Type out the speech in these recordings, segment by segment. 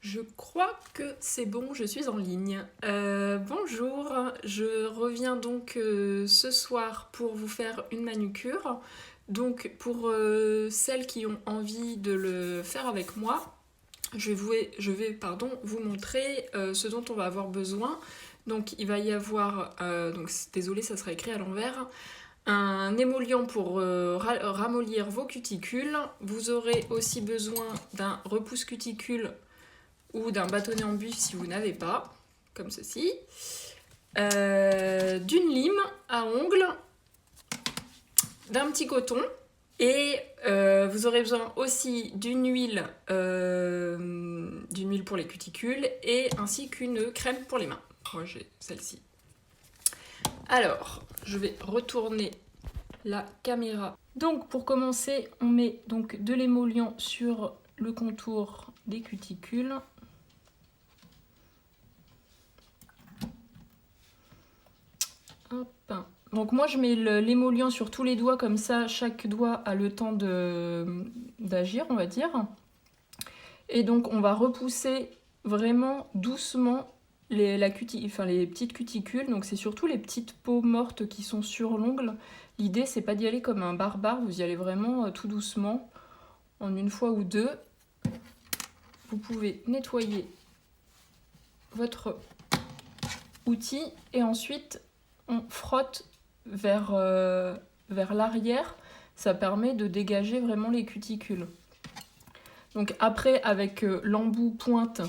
Je crois que c'est bon, je suis en ligne. Bonjour, je reviens donc ce soir pour vous faire une manucure. Donc pour celles qui ont envie de le faire avec moi, je vais vous montrer ce dont on va avoir besoin. Donc il va y avoir, désolé ça sera écrit à l'envers, un émollient pour ramollir vos cuticules. Vous aurez aussi besoin d'un repousse cuticule ou d'un bâtonnet en buis si vous n'avez pas, comme ceci, d'une lime à ongles, d'un petit coton, et vous aurez besoin aussi d'une huile pour les cuticules, et ainsi qu'une crème pour les mains. Moi j'ai celle-ci. Alors, je vais retourner la caméra. Donc pour commencer, on met donc de l'émollient sur le contour des cuticules. Hop. Donc moi je mets l'émollient sur tous les doigts, comme ça chaque doigt a le temps d'agir, on va dire. Et donc on va repousser vraiment doucement les petites cuticules. Donc c'est surtout les petites peaux mortes qui sont sur l'ongle. L'idée c'est pas d'y aller comme un barbare, vous y allez vraiment tout doucement, en une fois ou deux. Vous pouvez nettoyer votre outil et ensuite on frotte vers l'arrière, ça permet de dégager vraiment les cuticules. Donc après, avec l'embout pointe,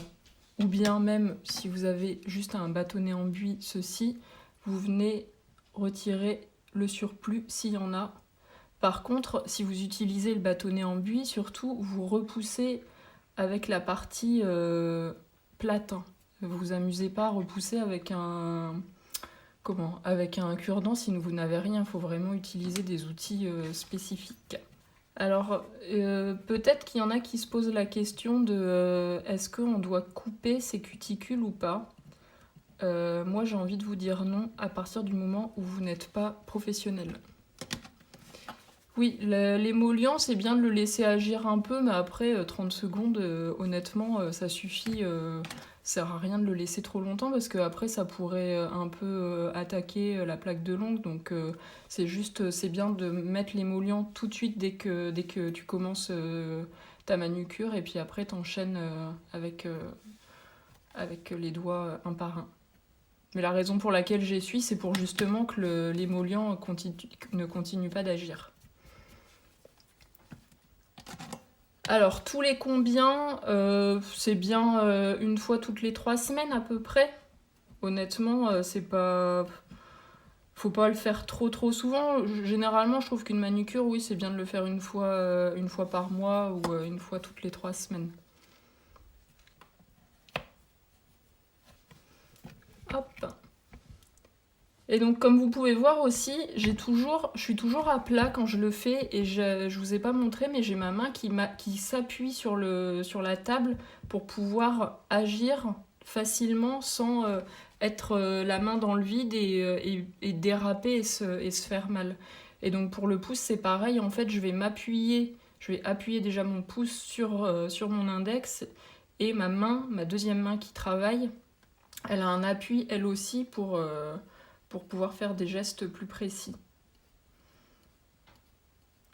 ou bien même si vous avez juste un bâtonnet en buis, ceci, vous venez retirer le surplus s'il y en a. Par contre, si vous utilisez le bâtonnet en buis, surtout, vous repoussez avec la partie plate. Vous vous amusez pas à repousser avec avec un cure-dent si vous n'avez rien. Il faut vraiment utiliser des outils spécifiques. Alors, peut-être qu'il y en a qui se posent la question de est-ce qu'on doit couper ses cuticules ou pas. Moi, j'ai envie de vous dire non à partir du moment où vous n'êtes pas professionnel. Oui, l'émollient, c'est bien de le laisser agir un peu, mais après 30 secondes, honnêtement, ça suffit. Ça sert à rien de le laisser trop longtemps parce qu'après, ça pourrait un peu attaquer la plaque de l'ongle. Donc, c'est bien de mettre l'émollient tout de suite dès que tu commences ta manucure. Et puis après, t'enchaînes avec les doigts un par un. Mais la raison pour laquelle j'essuie, c'est pour justement que l'émollient ne continue pas d'agir. Alors, tous les combien, c'est bien une fois toutes les 3 semaines à peu près. Honnêtement, c'est pas... Faut pas le faire trop souvent. Généralement, je trouve qu'une manucure, oui, c'est bien de le faire une fois par mois ou une fois toutes les 3 semaines. Hop. Et donc, comme vous pouvez voir aussi, je suis toujours à plat quand je le fais, et je vous ai pas montré, mais j'ai ma main qui s'appuie sur la table pour pouvoir agir facilement sans être la main dans le vide et déraper et se faire mal. Et donc pour le pouce, c'est pareil, en fait, je vais appuyer déjà mon pouce sur mon index, et ma deuxième main qui travaille, elle a un appui elle aussi pour pouvoir faire des gestes plus précis.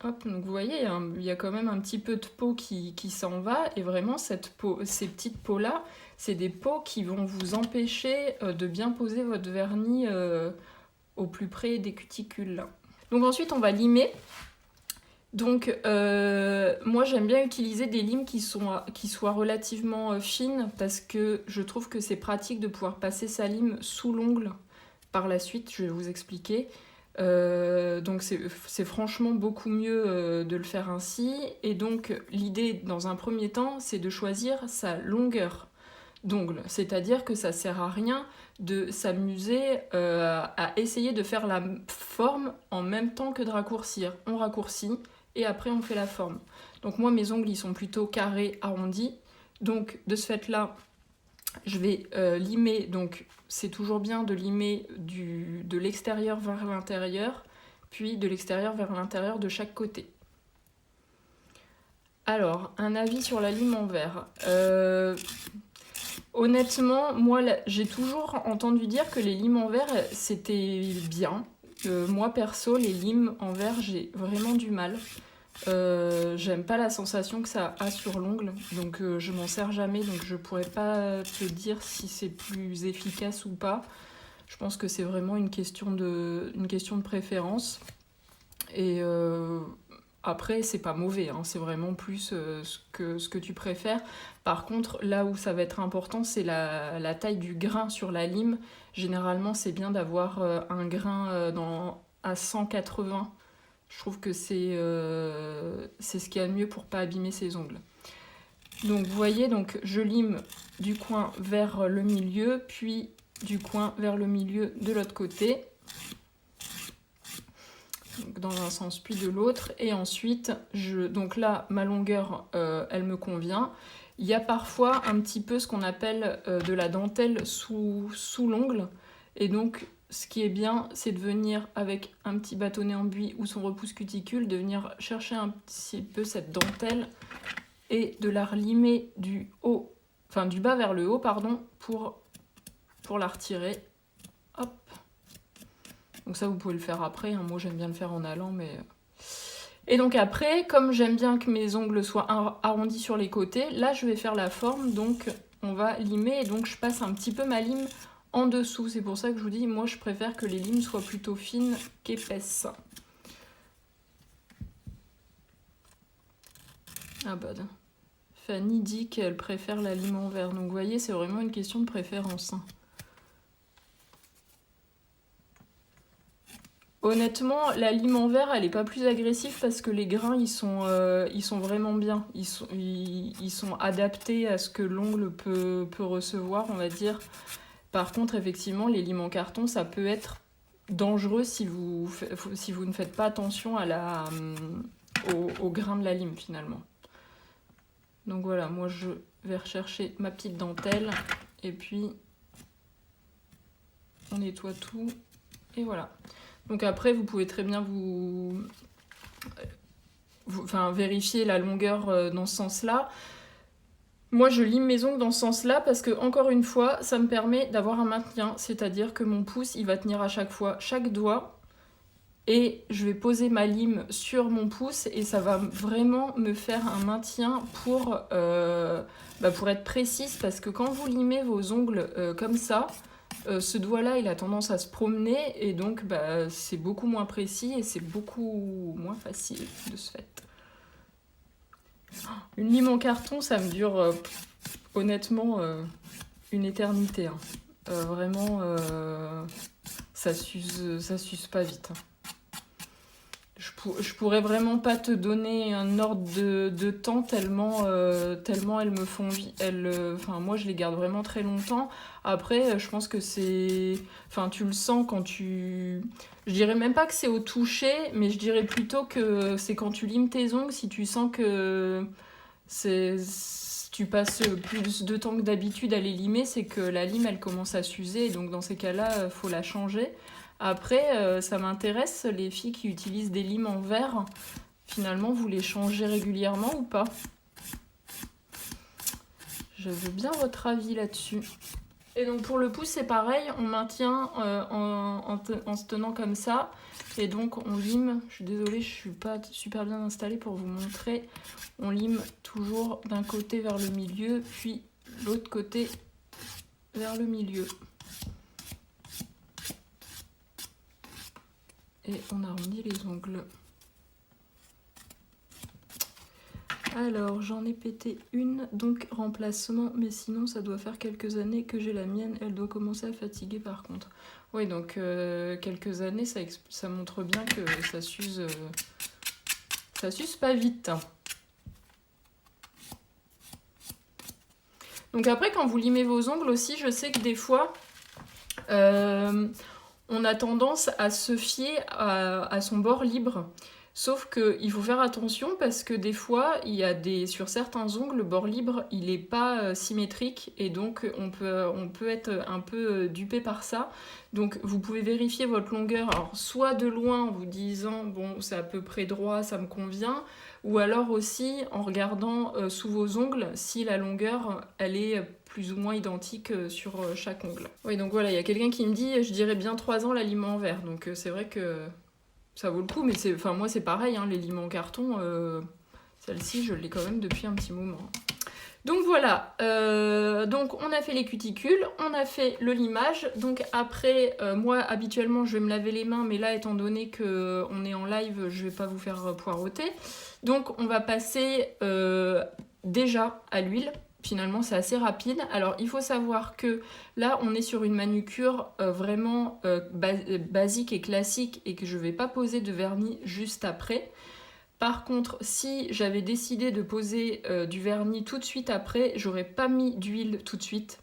Hop, donc vous voyez, il y a quand même un petit peu de peau qui s'en va, et vraiment ces petites peaux-là, c'est des peaux qui vont vous empêcher de bien poser votre vernis au plus près des cuticules. Donc ensuite, on va limer. Donc moi j'aime bien utiliser des limes qui soient relativement fines, parce que je trouve que c'est pratique de pouvoir passer sa lime sous l'ongle. Par la suite, je vais vous expliquer. Donc c'est franchement beaucoup mieux de le faire ainsi. Et donc l'idée dans un premier temps, c'est de choisir sa longueur d'ongle. C'est-à-dire que ça sert à rien de s'amuser à essayer de faire la forme en même temps que de raccourcir. On raccourcit et après on fait la forme. Donc moi mes ongles ils sont plutôt carrés, arrondis. Donc de ce fait-là, je vais limer, donc c'est toujours bien de limer de l'extérieur vers l'intérieur, puis de l'extérieur vers l'intérieur de chaque côté. Alors, un avis sur la lime en verre. Honnêtement, moi, j'ai toujours entendu dire que les limes en verre, c'était bien. Moi, perso, les limes en verre, j'ai vraiment du mal. J'aime pas la sensation que ça a sur l'ongle, donc je m'en sers jamais, donc je pourrais pas te dire si c'est plus efficace ou pas. Je pense que c'est vraiment une question de préférence. Et après, c'est pas mauvais, hein, c'est vraiment plus ce que tu préfères. Par contre, là où ça va être important, c'est la taille du grain sur la lime. Généralement, c'est bien d'avoir un grain à 180. Je trouve que c'est ce qu'il y a de mieux pour pas abîmer ses ongles. Donc vous voyez, donc, je lime du coin vers le milieu, puis du coin vers le milieu de l'autre côté. Donc dans un sens puis de l'autre. Et ensuite, donc là, ma longueur, elle me convient. Il y a parfois un petit peu ce qu'on appelle de la dentelle sous l'ongle. Et donc, ce qui est bien, c'est de venir avec un petit bâtonnet en buis ou son repousse cuticule, de venir chercher un petit peu cette dentelle et de la relimer du bas vers le haut, pardon, pour la retirer. Hop. Donc ça, vous pouvez le faire après. Hein. Moi, j'aime bien le faire en allant, mais... Et donc après, comme j'aime bien que mes ongles soient arrondis sur les côtés, là, je vais faire la forme. Donc, on va limer. Et donc, je passe un petit peu ma lime en dessous. C'est pour ça que je vous dis, moi, je préfère que les limes soient plutôt fines qu'épaisses. Ah bah, Fanny dit qu'elle préfère la lime en verre. Donc, vous voyez, c'est vraiment une question de préférence. Honnêtement, la lime en verre, elle est pas plus agressive parce que les grains, ils sont vraiment bien. Ils sont adaptés à ce que l'ongle peut recevoir, on va dire. Par contre, effectivement, les limes en carton, ça peut être dangereux si vous ne faites pas attention au grain de la lime, finalement. Donc voilà, moi, je vais rechercher ma petite dentelle. Et puis, on nettoie tout. Et voilà. Donc après, vous pouvez très bien vérifier la longueur dans ce sens-là. Moi, je lime mes ongles dans ce sens-là parce que, encore une fois, ça me permet d'avoir un maintien. C'est-à-dire que mon pouce, il va tenir à chaque fois chaque doigt. Et je vais poser ma lime sur mon pouce et ça va vraiment me faire un maintien pour être précise. Parce que quand vous limez vos ongles comme ça, ce doigt-là, il a tendance à se promener et donc c'est beaucoup moins précis et c'est beaucoup moins facile de ce fait. Une lime en carton, ça me dure honnêtement une éternité. Hein. Vraiment, ça s'use pas vite. Hein. Je pourrais vraiment pas te donner un ordre de temps tellement elles me font moi je les garde vraiment très longtemps. Après je pense que c'est tu le sens quand je dirais même pas que c'est au toucher, mais je dirais plutôt que c'est quand tu limes tes ongles, si tu sens que tu passes plus de temps que d'habitude à les limer, c'est que la lime elle commence à s'user et donc dans ces cas-là faut la changer. Après, ça m'intéresse, les filles qui utilisent des limes en verre, finalement, vous les changez régulièrement ou pas? Je veux bien votre avis là-dessus. Et donc pour le pouce, c'est pareil, on maintient en se tenant comme ça. Et donc on lime, je suis désolée, je suis pas super bien installée pour vous montrer. On lime toujours d'un côté vers le milieu, puis l'autre côté vers le milieu. Et on arrondit les ongles. Alors, j'en ai pété une, donc remplacement, mais sinon ça doit faire quelques années que j'ai la mienne, elle doit commencer à fatiguer par contre. Oui, donc quelques années, ça montre bien que ça s'use pas vite. Donc après, quand vous limez vos ongles aussi, je sais que des fois, on a tendance à se fier à son bord libre. Sauf qu'il faut faire attention parce que des fois, sur certains ongles, le bord libre, il n'est pas symétrique et donc on peut être un peu dupé par ça. Donc vous pouvez vérifier votre longueur, alors soit de loin en vous disant bon c'est à peu près droit, ça me convient, ou alors aussi en regardant sous vos ongles si la longueur elle est plus ou moins identique sur chaque ongle. Oui, donc voilà, il y a quelqu'un qui me dit, je dirais bien 3 ans la lime en verre, donc c'est vrai que ça vaut le coup, mais moi c'est pareil, hein, les limes en carton, celle-ci je l'ai quand même depuis un petit moment. Donc voilà, donc on a fait les cuticules, on a fait le limage, donc après, moi habituellement je vais me laver les mains, mais là étant donné qu'on est en live, je vais pas vous faire poireauter. Donc on va passer déjà à l'huile, finalement c'est assez rapide. Alors il faut savoir que là on est sur une manucure vraiment basique et classique et que je vais pas poser de vernis juste après. Par contre, si j'avais décidé de poser du vernis tout de suite après, j'aurais pas mis d'huile tout de suite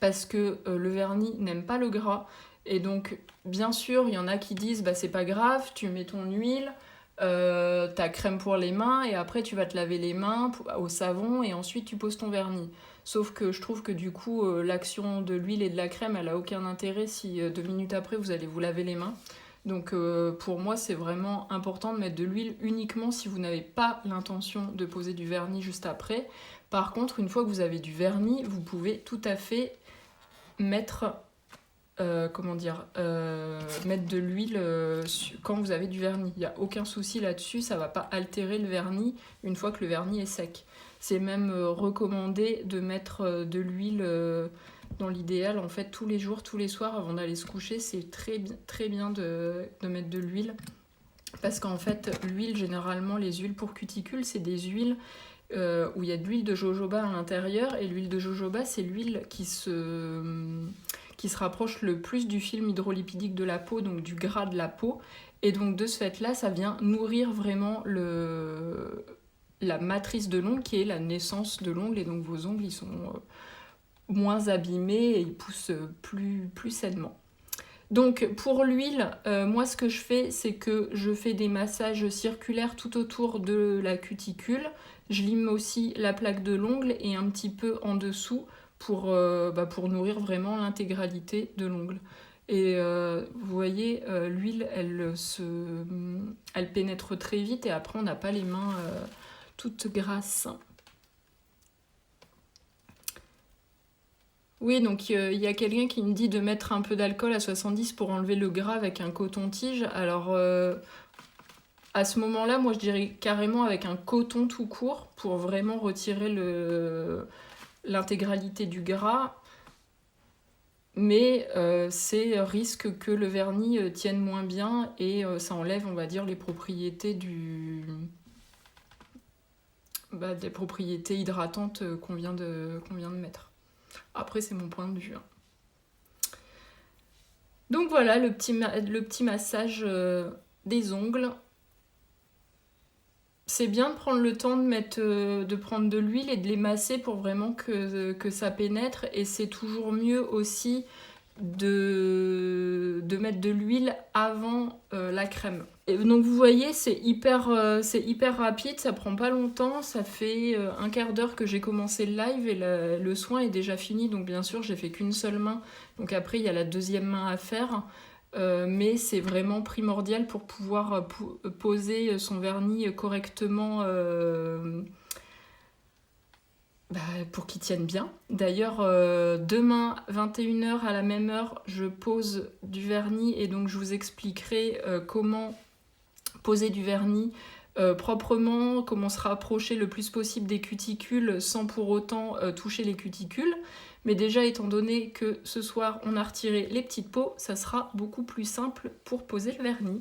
parce que le vernis n'aime pas le gras. Et donc, bien sûr, il y en a qui disent bah, c'est pas grave, tu mets ton huile, ta crème pour les mains et après tu vas te laver les mains au savon et ensuite tu poses ton vernis. Sauf que je trouve que du coup, l'action de l'huile et de la crème, elle a aucun intérêt si 2 minutes après vous allez vous laver les mains. Donc pour moi c'est vraiment important de mettre de l'huile uniquement si vous n'avez pas l'intention de poser du vernis juste après. Par contre une fois que vous avez du vernis, vous pouvez tout à fait mettre mettre de l'huile quand vous avez du vernis. Il n'y a aucun souci là-dessus, ça ne va pas altérer le vernis une fois que le vernis est sec. C'est même recommandé de mettre de l'huile dans l'idéal, en fait, tous les jours, tous les soirs, avant d'aller se coucher, c'est très bien de mettre de l'huile. Parce qu'en fait, l'huile, généralement, les huiles pour cuticules, c'est des huiles où il y a de l'huile de jojoba à l'intérieur. Et l'huile de jojoba, c'est l'huile qui se rapproche le plus du film hydrolipidique de la peau, donc du gras de la peau. Et donc, de ce fait-là, ça vient nourrir vraiment la matrice de l'ongle, qui est la naissance de l'ongle. Et donc, vos ongles, ils sont moins abîmés et ils poussent plus sainement. Donc pour l'huile, moi ce que je fais, c'est que je fais des massages circulaires tout autour de la cuticule. Je lime aussi la plaque de l'ongle et un petit peu en dessous pour nourrir vraiment l'intégralité de l'ongle. Et vous voyez, l'huile, elle pénètre très vite et après on n'a pas les mains toutes grasses. Oui, donc il y a quelqu'un qui me dit de mettre un peu d'alcool à 70 pour enlever le gras avec un coton-tige. Alors, à ce moment-là, moi je dirais carrément avec un coton tout court pour vraiment retirer l'intégralité du gras. Mais c'est risque que le vernis tienne moins bien et ça enlève, on va dire, les propriétés des propriétés hydratantes qu'on vient de mettre. Après, c'est mon point de vue. Donc voilà, le petit massage des ongles. C'est bien de prendre le temps de prendre de l'huile et de les masser pour vraiment que ça pénètre. Et c'est toujours mieux aussi de mettre de l'huile avant la crème. Et donc vous voyez, c'est hyper rapide, ça prend pas longtemps, ça fait un quart d'heure que j'ai commencé le live et le soin est déjà fini, donc bien sûr j'ai fait qu'une seule main, donc après il y a la deuxième main à faire, mais c'est vraiment primordial pour pouvoir poser son vernis correctement pour qu'il tienne bien. D'ailleurs, demain, 21h à la même heure, je pose du vernis et donc je vous expliquerai comment poser du vernis proprement, comment se rapprocher le plus possible des cuticules sans pour autant toucher les cuticules. Mais déjà, étant donné que ce soir, on a retiré les petites peaux, ça sera beaucoup plus simple pour poser le vernis.